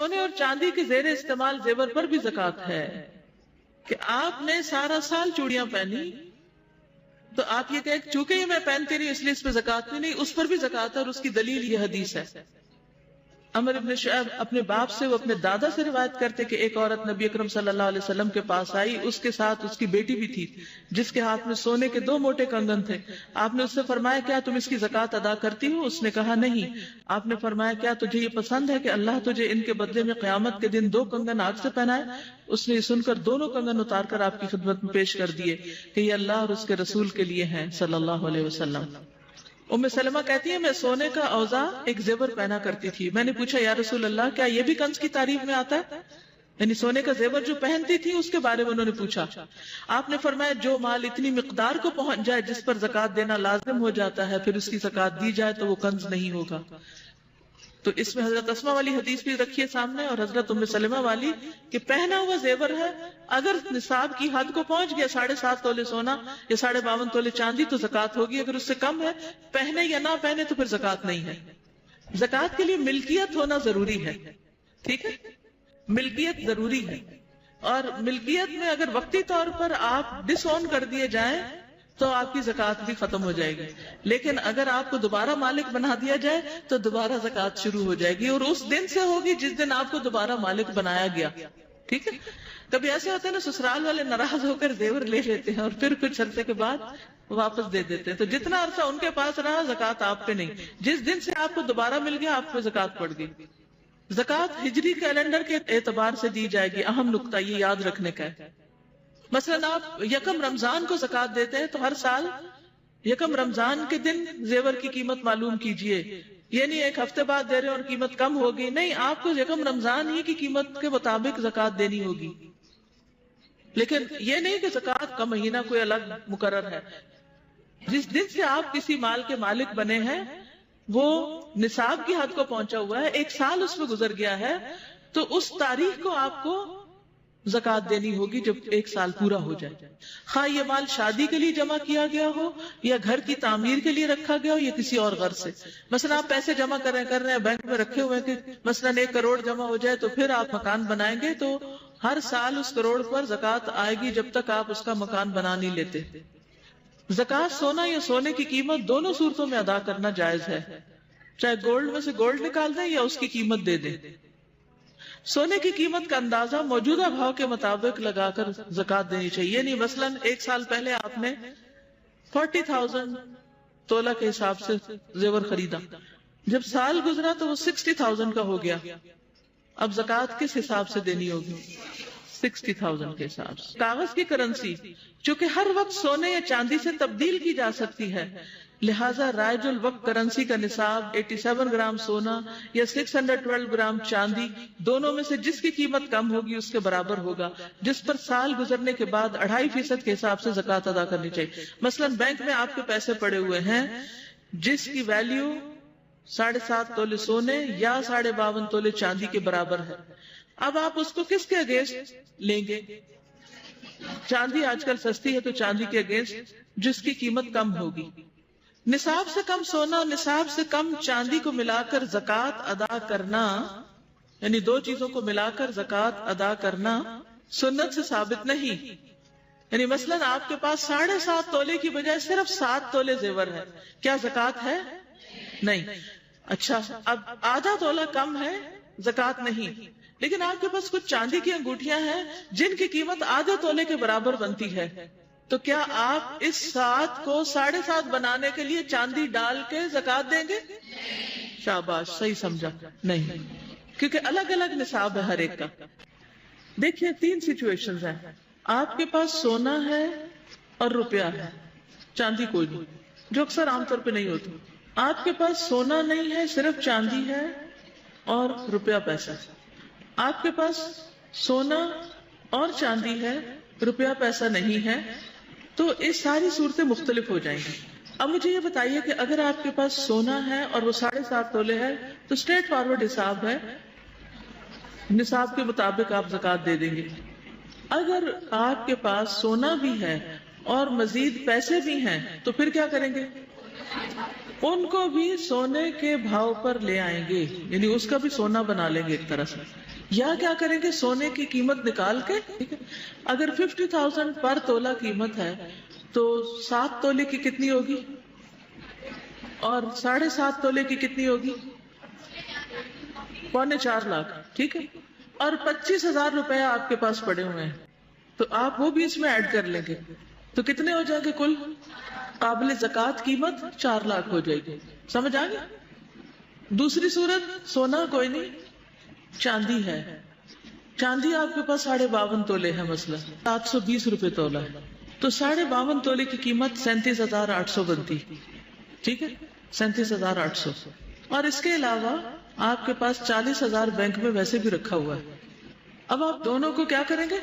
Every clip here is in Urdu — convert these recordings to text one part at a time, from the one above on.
سونے اور چاندی کے زیر استعمال زیور پر بھی زکات ہے کہ آپ نے سارا سال چوڑیاں پہنی تو آپ یہ کہ چونکہ یہ میں پہنتی نہیں اس لیے اس پہ زکات نہیں، اس پر بھی زکات ہے، اور اس کی دلیل یہ حدیث ہے۔ عمر ابن شعیب اپنے باپ سے، وہ اپنے دادا سے روایت کرتے کہ ایک عورت نبی اکرم صلی اللہ علیہ وسلم کے پاس آئی، اس کے ساتھ اس کی بیٹی بھی تھی جس کے ہاتھ میں سونے کے 2 موٹے کنگن تھے۔ آپ نے اس سے فرمایا کیا تم اس کی زکات ادا کرتی ہو؟ اس نے کہا نہیں۔ آپ نے فرمایا کیا تجھے یہ پسند ہے کہ اللہ تجھے ان کے بدلے میں قیامت کے دن 2 کنگن آگ سے پہنائے؟ اس نے یہ سن کر دونوں کنگن اتار کر آپ کی خدمت میں پیش کر دیے کہ یہ اللہ اور اس کے رسول کے لیے ہیں صلی اللہ علیہ وسلم۔ ام سلمہ کہتی ہے میں سونے کا اوزا ایک زیور پہنا کرتی تھی، میں نے پوچھا یا رسول اللہ کیا یہ بھی کنز کی تعریف میں آتا ہے؟ یعنی سونے کا زیور جو پہنتی تھی اس کے بارے میں انہوں نے پوچھا۔ آپ نے فرمایا جو مال اتنی مقدار کو پہنچ جائے جس پر زکات دینا لازم ہو جاتا ہے پھر اس کی زکات دی جائے تو وہ کنز نہیں ہوگا۔ تو اس میں حضرت اسماء والی حدیث بھی رکھیے سامنے اور حضرت ام سلمہ والی کہ پہنا ہوا زیور ہے اگر نصاب کی حد کو پہنچ گیا 7.5 تولے سونا یا 52.5 تولے چاندی تو زکات ہوگی، اگر اس سے کم ہے پہنے یا نہ پہنے تو پھر زکات نہیں ہے۔ زکات کے لیے ملکیت ہونا ضروری ہے، ٹھیک ہے، ملکیت ضروری ہے، اور ملکیت میں اگر وقتی طور پر آپ ڈس اون کر دیے جائیں تو آپ کی زکات بھی ختم ہو جائے گی، لیکن اگر آپ کو دوبارہ مالک بنا دیا جائے تو دوبارہ زکات شروع ہو جائے گی، اور اس دن سے ہوگی جس دن آپ کو دوبارہ مالک بنایا گیا، ٹھیک ہے۔ کبھی ایسے ہوتے ہیں نا سسرال والے ناراض ہو کر زیور لے لیتے ہیں اور پھر کچھ عرصے کے بعد واپس دے دیتے ہیں، تو جتنا عرصہ ان کے پاس رہا زکات آپ پہ نہیں، جس دن سے آپ کو دوبارہ مل گیا آپ پہ زکات پڑ گئی۔ زکات ہجری کیلنڈر کے اعتبار سے دی جائے گی، اہم نقطہ یہ یاد رکھنے کا ہے۔ مثلا آپ یکم رمضان کو زکات دیتے ہیں تو ہر سال یکم رمضان کے دن زیور کی قیمت معلوم کیجئے، یہ نہیں ایک ہفتے بعد دے رہے اور قیمت کم ہوگی، نہیں، آپ کو یکم رمضان ہی کی قیمت کے مطابق زکات دینی ہوگی، لیکن یہ نہیں کہ زکات کا مہینہ کوئی الگ مقرر ہے۔ جس دن سے آپ کسی مال کے مالک بنے ہیں وہ نصاب کی حد کو پہنچا ہوا ہے، 1 سال اس میں گزر گیا ہے، تو اس تاریخ کو آپ کو زکات دینی ہوگی جب 1 سال پورا ہو جائے، خواہ یہ مال شادی کے لیے جمع کیا گیا ہو یا گھر کی تعمیر کے لیے رکھا گیا ہو یا کسی اور غرض سے۔ مثلا آپ پیسے جمع کر رہے ہیں بینک میں رکھے ہوئے کہ مثلا 1 کروڑ جمع ہو جائے تو پھر آپ مکان بنائیں گے، تو ہر سال اس کروڑ پر زکات آئے گی جب تک آپ اس کا مکان بنا نہیں لیتے۔ زکات سونا یا سونے کی قیمت دونوں صورتوں میں ادا کرنا جائز ہے، چاہے گولڈ میں سے گولڈ نکال دیں یا اس کی قیمت دے دیں۔ سونے کی قیمت کا اندازہ موجودہ بھاؤ کے مطابق لگا کر زکات دینی چاہیے، نہیں مثلا 1 سال پہلے آپ نے 40,000 تولہ کے حساب سے زیور خریدا، جب سال گزرا تو وہ 60,000 کا ہو گیا، اب زکات کس حساب سے دینی ہوگی؟ 60,000 کے حساب سے۔ کاغذ کی کرنسی چونکہ ہر وقت سونے یا چاندی سے تبدیل کی جا سکتی ہے، لہٰذا رائج الوقت کرنسی کا نصاب 87 گرام سونا یا 612 گرام چاندی دونوں میں سے جس کی قیمت کم ہوگی اس کے برابر ہوگا، جس پر سال گزرنے کے بعد 2.5% کے حساب سے زکات ادا کرنی چاہیے۔ مثلا بینک میں آپ کے پیسے پڑے ہوئے ہیں جس کی ویلیو 7.5 تولے سونے یا 52.5 تولے چاندی کے برابر ہے، اب آپ اس کو کس کے اگینسٹ لیں گے؟ چاندی آج کل سستی ہے تو چاندی کے اگینسٹ جس کی قیمت کم ہوگی۔ نصاب سے کم سونا، نصاب سے کم چاندی کو ملا کر زکات ادا کرنا، یعنی 2 چیزوں کو ملا کر زکات ادا کرنا سنت سے ثابت نہیں۔ یعنی مثلا آپ کے پاس 7.5 تولے کی بجائے صرف 7 تولے زیور ہے، کیا زکات ہے؟ نہیں۔ اچھا، اب آدھا تولہ کم ہے، زکات نہیں، لیکن آپ کے پاس کچھ چاندی کی انگوٹھیاں ہیں جن کی قیمت آدھے تولے کے برابر بنتی ہے، تو کیا آپ اس 7 کو 7.5 بنانے کے لیے چاندی ڈال کے زکات دیں گے؟ شاباش، صحیح سمجھا، نہیں، کیونکہ الگ الگ نصاب ہے ہر ایک کا۔ دیکھیے 3 سچویشنز ہیں، آپ کے پاس سونا ہے اور روپیہ ہے، چاندی کوئی نہیں، جو اکثر عام طور پہ نہیں ہوتی۔ آپ کے پاس سونا نہیں ہے، صرف چاندی ہے اور روپیہ پیسہ۔ آپ کے پاس سونا اور چاندی ہے، روپیہ پیسہ نہیں ہے، تو یہ ساری صورتیں مختلف ہو جائیں گی۔ اب مجھے یہ بتائیے کہ اگر آپ کے پاس سونا ہے اور وہ 7.5 تولے ہے تو اسٹریٹ فارورڈ حساب ہے، نصاب کے مطابق آپ زکات دے دیں گے۔ اگر آپ کے پاس سونا بھی ہے اور مزید پیسے بھی ہیں تو پھر کیا کریں گے؟ ان کو بھی سونے کے بھاؤ پر لے آئیں گے، یعنی اس کا بھی سونا بنا لیں گے ایک طرح سے۔ یا کیا کریں گے، سونے کی قیمت نکال کے، ٹھیک ہے، اگر 50,000 پر تولہ قیمت ہے تو 7 تولے کی کتنی ہوگی، اور 7.5 تولے کی کتنی ہوگی، 3.25 لاکھ، ٹھیک ہے، اور 25,000 روپے آپ کے پاس پڑے ہوئے ہیں، تو آپ وہ بھی اس میں ایڈ کر لیں گے، تو کتنے ہو جائیں گے کل قابل زکوٰۃ قیمت؟ 4 لاکھ ہو جائے گی. سمجھ آ گیا؟ دوسری صورت، سونا کوئی نہیں، چاندی ہے. چاندی آپ کے پاس 52.5 تولے ہے، مثلا 720 روپے تولہ ہے، تو 52.5 تولے کی قیمت 37,800 بنتی، ٹھیک ہے، 37,800. اور اس کے علاوہ آپ کے پاس 40,000 بینک میں ویسے بھی رکھا ہوا ہے. اب آپ دونوں کو کیا کریں گے،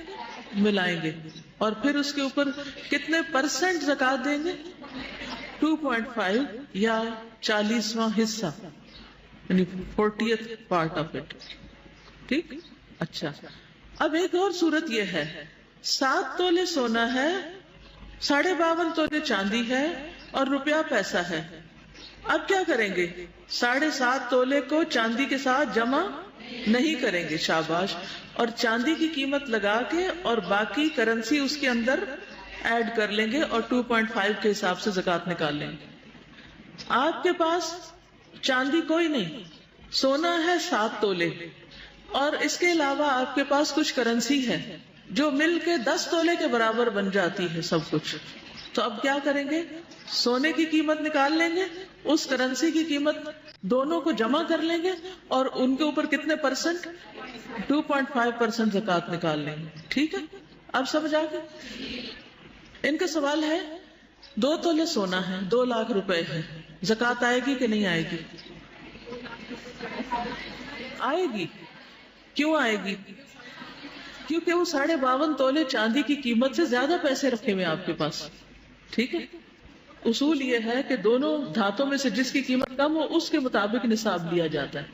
ملائیں گے، اور پھر اس کے اوپر کتنے پرسنٹ زکوٰۃ دیں گے، 2.5 یا 40واں حصہ، یعنی 40th پارٹ آف اٹ. ٹھیک، اچھا. اب ایک اور صورت یہ ہے، 7 تولے سونا ہے، 52.5 تولے چاندی ہے، اور روپیہ پیسہ ہے. اب کیا کریں گے، 7.5 تولے کو چاندی کے ساتھ جمع نہیں کریں گے، شاباش، اور چاندی کی قیمت لگا کے اور باقی کرنسی اس کے اندر ایڈ کر لیں گے، اور 2.5 کے حساب سے زکوٰۃ نکال لیں گے. آپ کے پاس چاندی کوئی نہیں، سونا ہے 7 تولے، اور اس کے علاوہ آپ کے پاس کچھ کرنسی ہے جو مل کے 10 تولے کے برابر بن جاتی ہے سب کچھ. تو اب کیا کریں گے، سونے کی قیمت نکال لیں گے، اس کرنسی کی قیمت دونوں کو جمع کر لیں گے، اور ان کے اوپر کتنے پرسنٹ، 2.5% زکوٰۃ نکال لیں گے. ٹھیک ہے، اب سمجھ آ گئی؟ ان کا سوال ہے 2 تولے سونا ہے، 2 لاکھ روپے ہے، زکوٰۃ آئے گی کہ نہیں آئے گی؟ آئے گی. کیوں آئے گی؟ کیونکہ وہ 52.5 تولے چاندی کی قیمت سے زیادہ پیسے رکھے ہوئے آپ کے پاس. ٹھیک ہے، اصول یہ ہے کہ دونوں دھاتوں میں سے جس کی قیمت کم ہو اس کے مطابق نصاب لیا جاتا ہے.